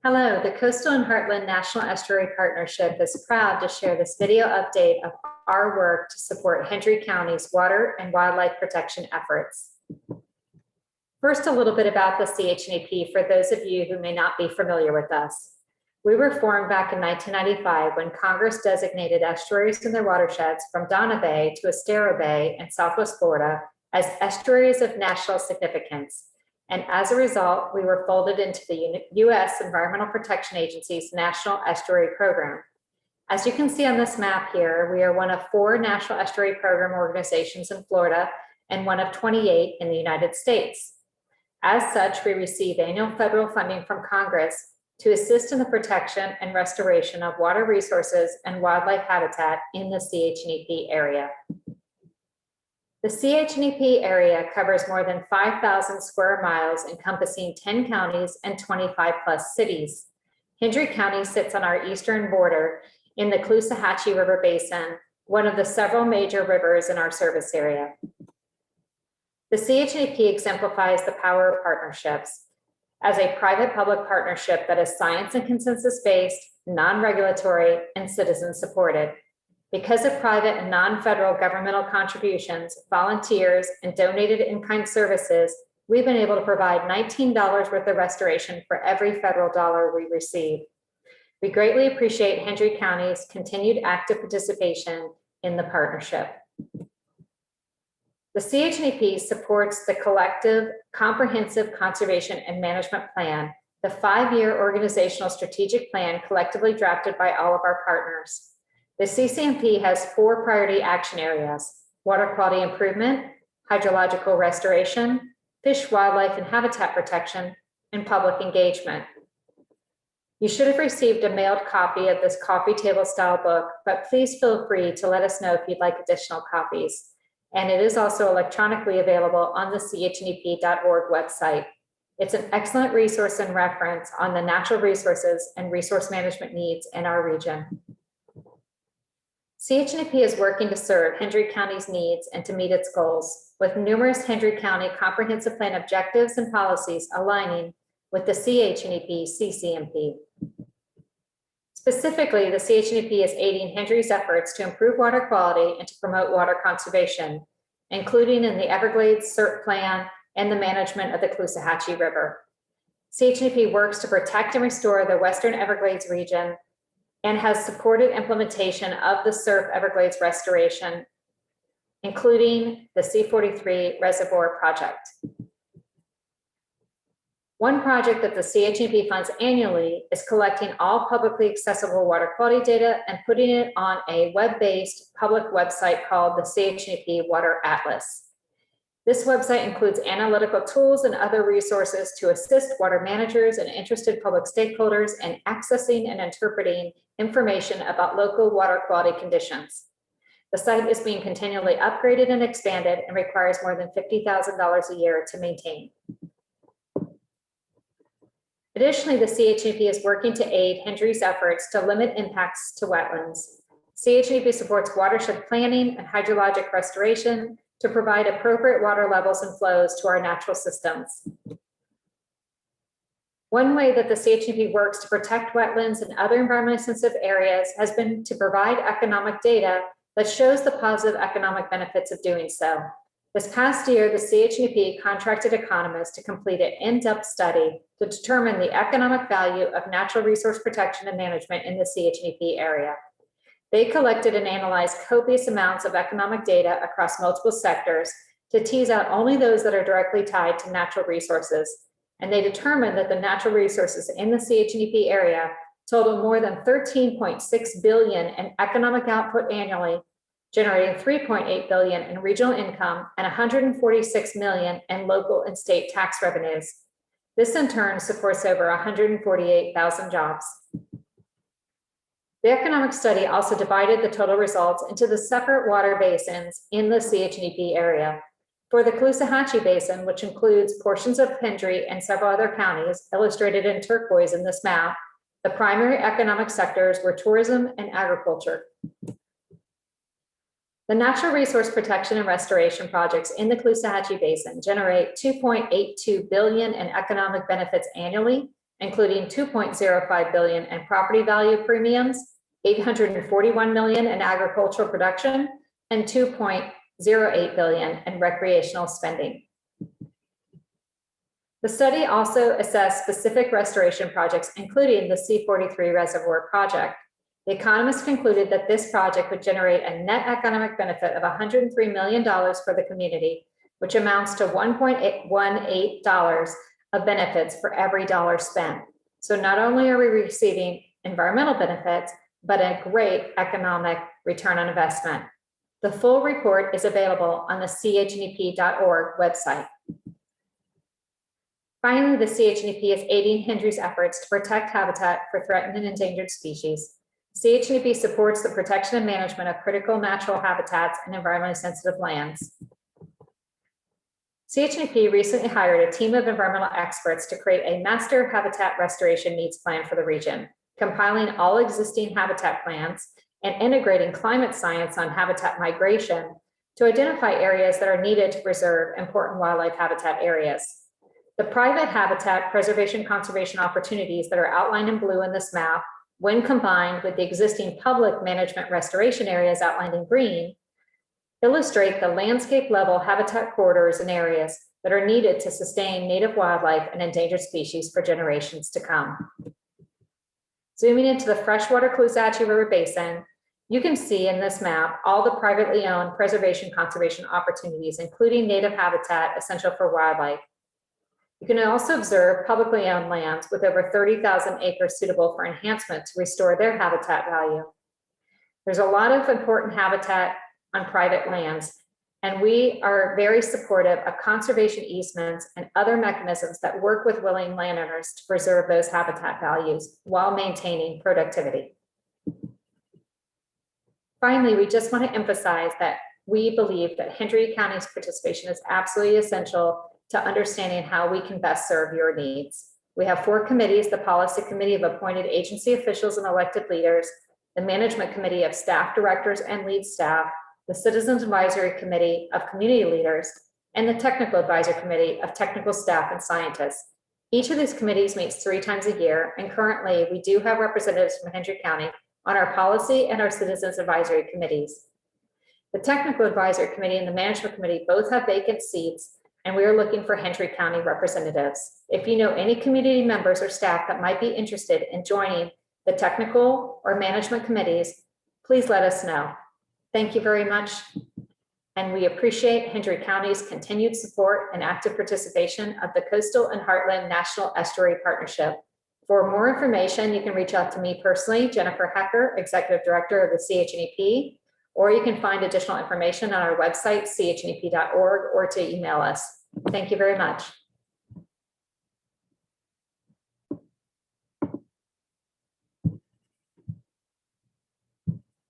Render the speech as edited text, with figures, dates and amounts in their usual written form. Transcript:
Hello, the Coastal and Heartland National Estuary Partnership is proud to share this video update of our work to support Hendry County's water and wildlife protection efforts. First, a little bit about the CHNEP for those of you who may not be familiar with us. We were formed back in 1995 when Congress designated estuaries and their watersheds from Donna Bay to Estero Bay in Southwest Florida as estuaries of national significance. And as a result, we were folded into the U.S. Environmental Protection Agency's National Estuary Program. As you can see on this map here, we are one of 4 National Estuary Program organizations in Florida and one of 28 in the United States. As such, we receive annual federal funding from Congress to assist in the protection and restoration of water resources and wildlife habitat in the CHNEP area. The CHNEP area covers more than 5,000 square miles, encompassing 10 counties and 25 plus cities. Hendry County sits on our eastern border in the Caloosahatchee River Basin, one of the several major rivers in our service area. The CHNEP exemplifies the power of partnerships as a private-public partnership that is science and consensus-based, non-regulatory, and citizen-supported. Because of private and non-federal governmental contributions, volunteers, and donated in-kind services, we've been able to provide $19 worth of restoration for every federal dollar we receive. We greatly appreciate Hendry County's continued active participation in the partnership. The CHNEP supports the collective, comprehensive conservation and management plan, the 5-year organizational strategic plan collectively drafted by all of our partners. The CCMP has 4 priority action areas: water quality improvement, hydrological restoration, fish, wildlife, and habitat protection, and public engagement. You should have received a mailed copy of this coffee table style book, but please feel free to let us know if you'd like additional copies. And it is also electronically available on the chnep.org website. It's an excellent resource and reference on the natural resources and resource management needs in our region. CHNEP is working to serve Hendry County's needs and to meet its goals, with numerous Hendry County Comprehensive Plan objectives and policies aligning with the CHNEP CCMP. Specifically, the CHNEP is aiding Hendry's efforts to improve water quality and to promote water conservation, including in the Everglades CERP plan and the management of the Caloosahatchee River. CHNEP works to protect and restore the Western Everglades region and has supported implementation of the CERP Everglades restoration, including the C43 Reservoir Project. One project that the CHNEP funds annually is collecting all publicly accessible water quality data and putting it on a web-based public website called the CHNEP Water Atlas. This website includes analytical tools and other resources to assist water managers and interested public stakeholders in accessing and interpreting information about local water quality conditions. The site is being continually upgraded and expanded and requires more than $50,000 a year to maintain. Additionally, the CHNEP is working to aid Hendry's efforts to limit impacts to wetlands. CHNEP supports watershed planning and hydrologic restoration to provide appropriate water levels and flows to our natural systems. One way that the CHNEP works to protect wetlands and other environmentally sensitive areas has been to provide economic data that shows the positive economic benefits of doing so. This past year, the CHNEP contracted economists to complete an in-depth study to determine the economic value of natural resource protection and management in the CHNEP area. They collected and analyzed copious amounts of economic data across multiple sectors to tease out only those that are directly tied to natural resources. And they determined that the natural resources in the CHNEP area total more than $13.6 billion in economic output annually, generating $3.8 billion in regional income and $146 million in local and state tax revenues. This in turn supports over 148,000 jobs. The economic study also divided the total results into the separate water basins in the CHNEP area. For the Caloosahatchee Basin, which includes portions of Hendry and several other counties, illustrated in turquoise in this map, the primary economic sectors were tourism and agriculture. The natural resource protection and restoration projects in the Caloosahatchee Basin generate $2.82 billion in economic benefits annually including $2.05 billion in property value premiums, $841 million in agricultural production, and $2.08 billion in recreational spending. The study also assessed specific restoration projects, including the C-43 reservoir project. The economists concluded that this project would generate a net economic benefit of $103 million for the community, which amounts to $1.18 of benefits for every dollar spent. So not only are we receiving environmental benefits, but a great economic return on investment. The full report is available on the CHNEP.org website. Finally, the CHNEP is aiding Hendry's efforts to protect habitat for threatened and endangered species. CHNEP supports the protection and management of critical natural habitats and environmentally sensitive lands. CHNEP recently hired a team of environmental experts to create a master habitat restoration needs plan for the region, compiling all existing habitat plans and integrating climate science on habitat migration to identify areas that are needed to preserve important wildlife habitat areas. The private habitat preservation conservation opportunities that are outlined in blue in this map, when combined with the existing public management restoration areas outlined in green, illustrate the landscape level habitat corridors and areas that are needed to sustain native wildlife and endangered species for generations to come. Zooming into the freshwater Caloosahatchee River Basin, you can see in this map all the privately owned preservation conservation opportunities, including native habitat essential for wildlife. You can also observe publicly owned lands with over 30,000 acres suitable for enhancement to restore their habitat value. There's a lot of important habitat on private lands, and we are very supportive of conservation easements and other mechanisms that work with willing landowners to preserve those habitat values while maintaining productivity. Finally, we just want to emphasize that we believe that Hendry County's participation is absolutely essential to understanding how we can best serve your needs. We have 4 committees: the Policy Committee of appointed agency officials and elected leaders, the Management Committee of staff directors and lead staff, the Citizens Advisory Committee of community leaders, and the Technical Advisory Committee of technical staff and scientists. Each of these committees meets 3 times a year, and currently we do have representatives from Hendry County on our policy and our Citizens Advisory Committees. The Technical Advisory Committee and the Management Committee both have vacant seats, and we are looking for Hendry County representatives. If you know any community members or staff that might be interested in joining the technical or management committees, please let us know. Thank you very much. And we appreciate Hendry County's continued support and active participation of the Coastal and Heartland National Estuary Partnership. For more information, you can reach out to me personally, Jennifer Hecker, Executive Director of the CHNEP, or you can find additional information on our website, chnep.org, or to email us. Thank you very much.